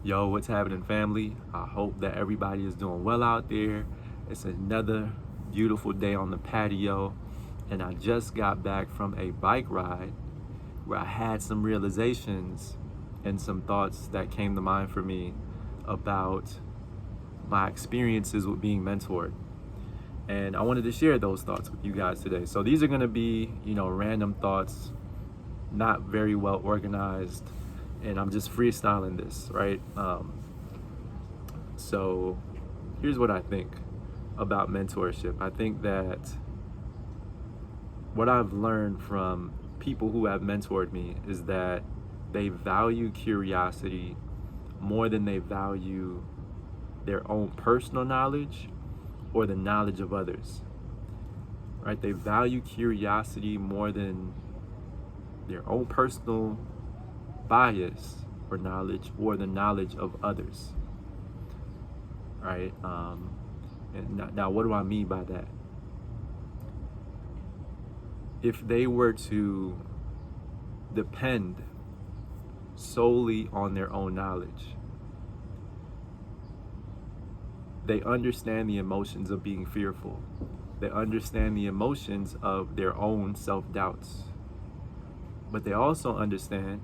Yo, what's happening, family? I hope that everybody is doing well out there. It's another beautiful day on the patio, and I just got back from a bike ride where I had some realizations and some thoughts that came to mind for me about my experiences with being mentored. And I wanted to share those thoughts with you guys today. So these are going to be, random thoughts, not very well organized, and I'm just freestyling this, right? So here's what I think about mentorship. I think that what I've learned from people who have mentored me is that they value curiosity more than they value their own personal knowledge or the knowledge of others, right? They value curiosity more than their own personal bias or knowledge or the knowledge of others, right? And now, what do I mean by that? If they were to depend solely on their own knowledge, they understand the emotions of being fearful. They understand the emotions of their own self-doubts. But they also understand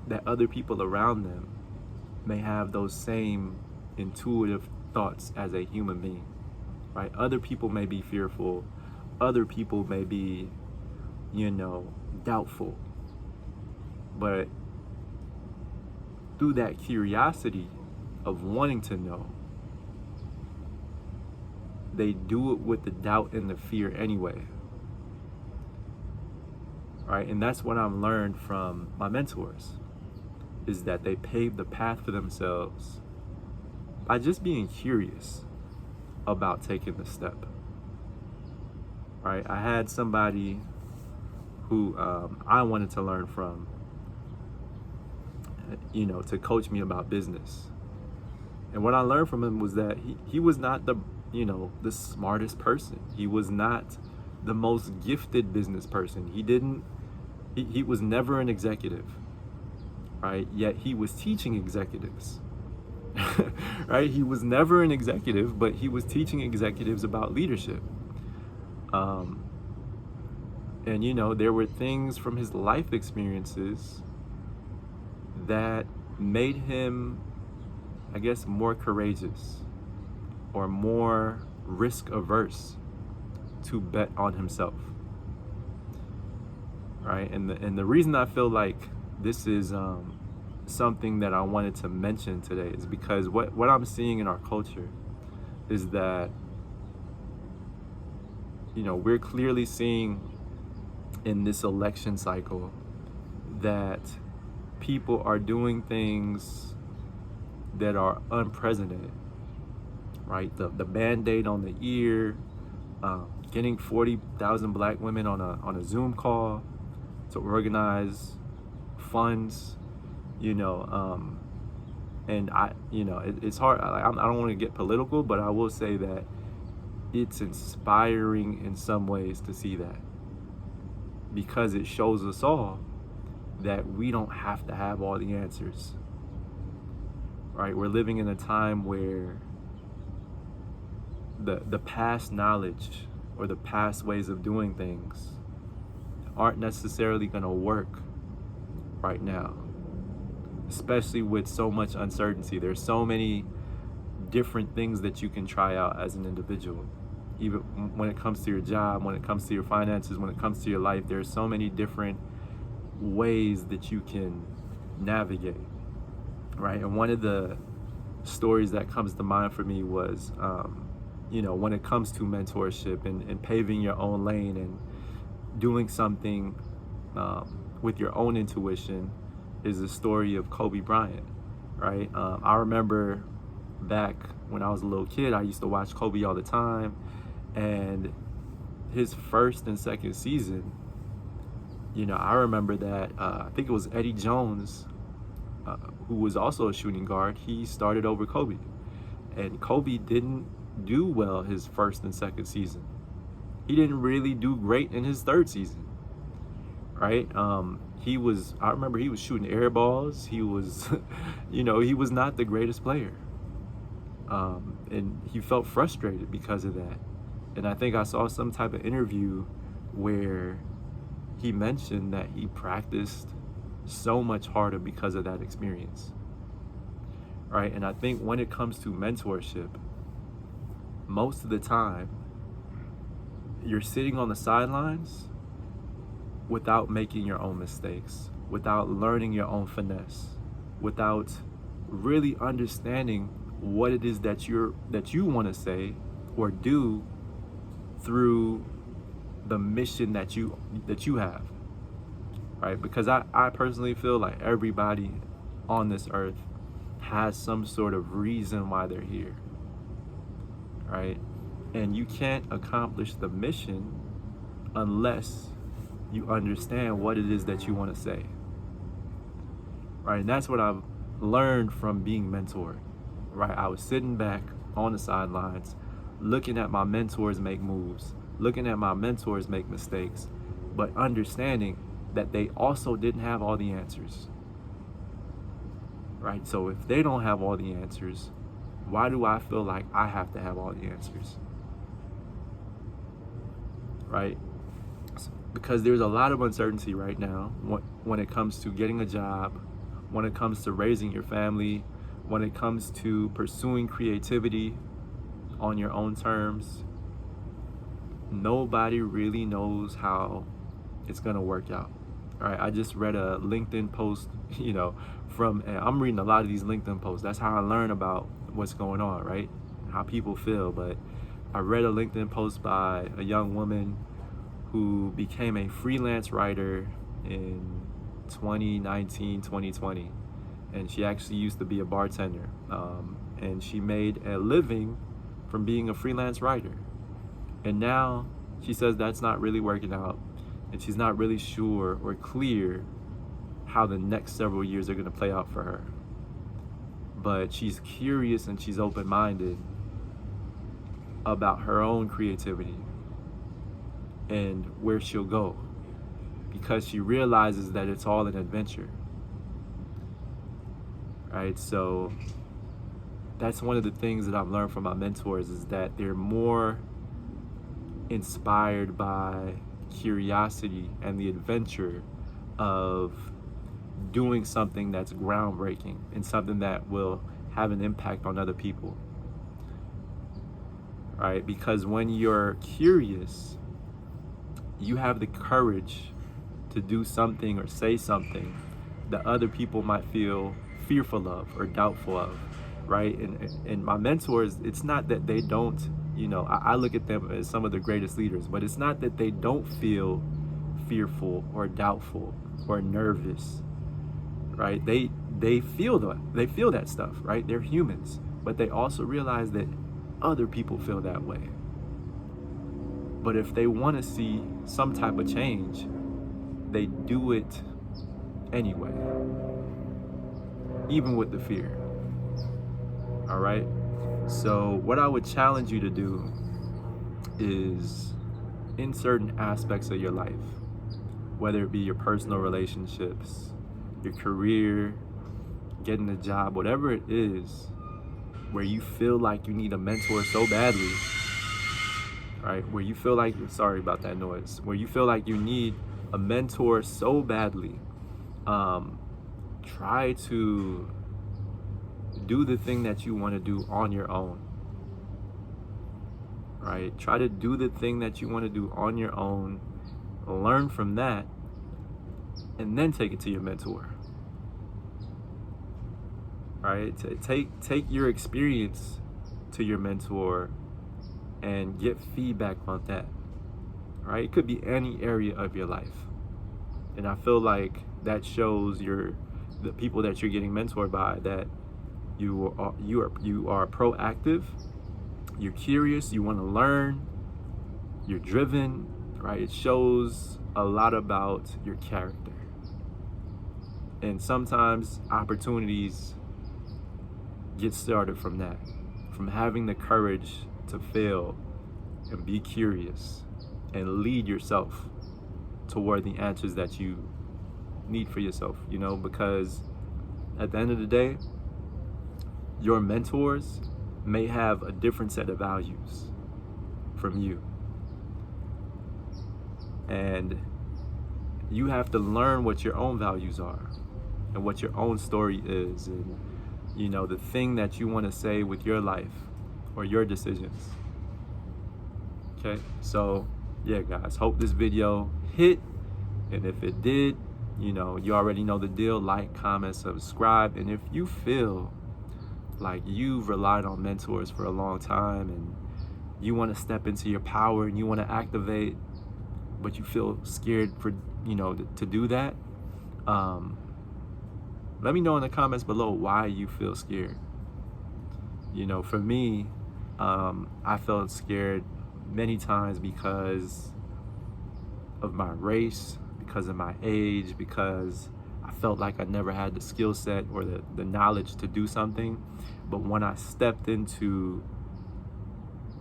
that other people around them may have those same intuitive thoughts as a human being, right? Other people may be fearful. Other people may be, doubtful. But through that curiosity of wanting to know, they do it with the doubt and the fear anyway, right? And that's what I've learned from my mentors, is that they pave the path for themselves by just being curious about taking the step, right? I had somebody who I wanted to learn from, to coach me about business. And what I learned from him was that he was not the smartest person. He was not the most gifted business person. He was never an executive, right? Yet he was teaching executives, right? He was never an executive, but he was teaching executives about leadership. And there were things from his life experiences that made him, I guess, more courageous or more risk averse to bet on himself, right? And the reason I feel like this is something that I wanted to mention today is because what I'm seeing in our culture is that we're clearly seeing in this election cycle that people are doing things that are unprecedented, right? The Band-Aid on the ear, getting 40,000 black women on a Zoom call to organize funds, and it's hard. I don't want to get political, but I will say that it's inspiring in some ways to see that, because it shows us all that we don't have to have all the answers, right? We're living in a time where the past knowledge or the past ways of doing things aren't necessarily going to work right now, especially with so much uncertainty. There's so many different things that you can try out as an individual, even when it comes to your job, when it comes to your finances, when it comes to your life. There's so many different ways that you can navigate, right? And one of the stories that comes to mind for me was when it comes to mentorship and paving your own lane and doing something with your own intuition, is the story of Kobe Bryant, right? I remember back when I was a little kid, I used to watch Kobe all the time, and his first and second season, I remember that I think it was Eddie Jones, who was also a shooting guard. He started over Kobe, and Kobe didn't do well his first and second season. He didn't really do great in his third season, right? I remember he was shooting air balls. He was, he was not the greatest player. And he felt frustrated because of that. And I think I saw some type of interview where he mentioned that he practiced so much harder because of that experience. Right? And I think when it comes to mentorship, most of the time, you're sitting on the sidelines without making your own mistakes, without learning your own finesse, without really understanding what it is that you want to say or do through the mission that you have, right? Because I personally feel like everybody on this earth has some sort of reason why they're here, right? And you can't accomplish the mission unless you understand what it is that you want to say, right? And that's what I've learned from being mentored, right? I was sitting back on the sidelines, looking at my mentors make moves, looking at my mentors make mistakes, but understanding that they also didn't have all the answers, right? So if they don't have all the answers, why do I feel like I have to have all the answers, right? Because there's a lot of uncertainty right now when it comes to getting a job, when it comes to raising your family, when it comes to pursuing creativity on your own terms. Nobody really knows how it's gonna work out. All right, I just read a LinkedIn post, I'm reading a lot of these LinkedIn posts. That's how I learn about what's going on, right? How people feel. But I read a LinkedIn post by a young woman who became a freelance writer in 2019, 2020. And she actually used to be a bartender. And she made a living from being a freelance writer. And now she says that's not really working out. And she's not really sure or clear how the next several years are going to play out for her. But she's curious and she's open-minded about her own creativity and where she'll go, because she realizes that it's all an adventure, right? So that's one of the things that I've learned from my mentors, is that they're more inspired by curiosity and the adventure of doing something that's groundbreaking and something that will have an impact on other people, right? Because when you're curious, you have the courage to do something or say something that other people might feel fearful of or doubtful of, right? And my mentors, it's not that they don't, I look at them as some of the greatest leaders, but it's not that they don't feel fearful or doubtful or nervous, right? They feel that stuff, right? They're humans, but they also realize that other people feel that way. But if they want to see some type of change, they do it anyway, even with the fear. All right? So what I would challenge you to do is, in certain aspects of your life, whether it be your personal relationships, your career, getting a job, whatever it is, where you feel like you need a mentor so badly, right? Where you feel like, sorry about that noise, where you feel like you need a mentor so badly, try to do the thing that you want to do on your own, right? Try to do the thing that you want to do on your own, learn from that, and then take it to your mentor, right? Take your experience to your mentor and get feedback on that, right? It could be any area of your life. And I feel like that shows the people that you're getting mentored by, that you are proactive, you're curious, you want to learn, you're driven, right? It shows a lot about your character. And sometimes opportunities get started from that, from having the courage to fail and be curious and lead yourself toward the answers that you need for yourself, you know, because at the end of the day, your mentors may have a different set of values from you. And you have to learn what your own values are and what your own story is, and, you know, the thing that you want to say with your life or your decisions. Okay, so yeah, guys, hope this video hit. And if it did, you know, you already know the deal. Like, comment, subscribe. And if you feel like you've relied on mentors for a long time and you want to step into your power and you want to activate, but you feel scared for, you know, to do that, let me know in the comments below why you feel scared. You know, for me, I felt scared many times because of my race, because of my age, because I felt like I never had the skill set or the knowledge to do something. But when I stepped into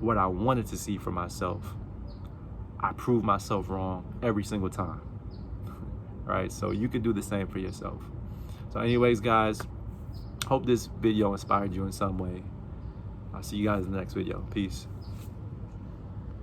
what I wanted to see for myself, I proved myself wrong every single time. Right? So you can do the same for yourself. So anyways, guys, hope this video inspired you in some way. I'll see you guys in the next video. Peace.